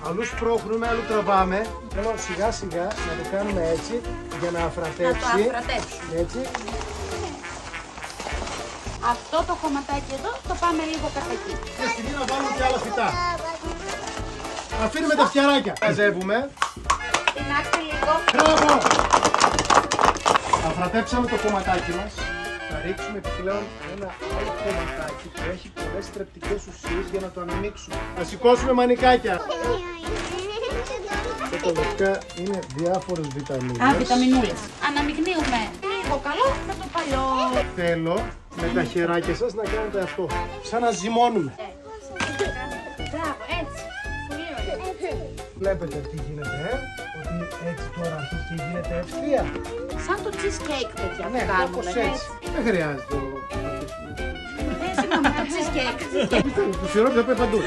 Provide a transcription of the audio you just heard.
Αλλού σπρώχνουμε, αλλού τραβάμε. Θέλω σιγά σιγά να το κάνουμε έτσι για να αφρατέψει. Να το αφρατέψουμε. Έτσι. Αυτό το κομματάκι εδώ το πάμε λίγο κατά εκεί. Και στιγμή να βάλουμε και άλλα φυτά. Αφήνουμε τα φτιαράκια. Μαζεύουμε. Την άκρη λίγο. Μπράβο! Αφρατέψαμε το κομματάκι μας. Θα ρίξουμε επιπλέον ένα άλλο κομματάκι που έχει πολλές θρεπτικές ουσίες για να το αναμίξουμε. Θα σηκώσουμε μανικάκια. Αυτά τα λευκά είναι διάφορες βιταμίνες. Α, βιταμινούλες. Αναμειγνύουμε λίγο καλό με το παλιό. Θέλω με τα χεράκια σας να κάνετε αυτό. Σαν να ζυμώνουμε. Μπράβο, έτσι. Πολύ ωραία. Βλέπετε τι γίνεται, ότι έτσι τώρα αρχίζει και γίνεται ευθεία. Σαν το cheesecake, παιδιά, Ναι, που κάπως κάνουμε. έτσι. Δεν χρειάζεται να το πατήσουμε. Συγγνώμη, το cheesecake. Το σιρόπι θα πάει παντού.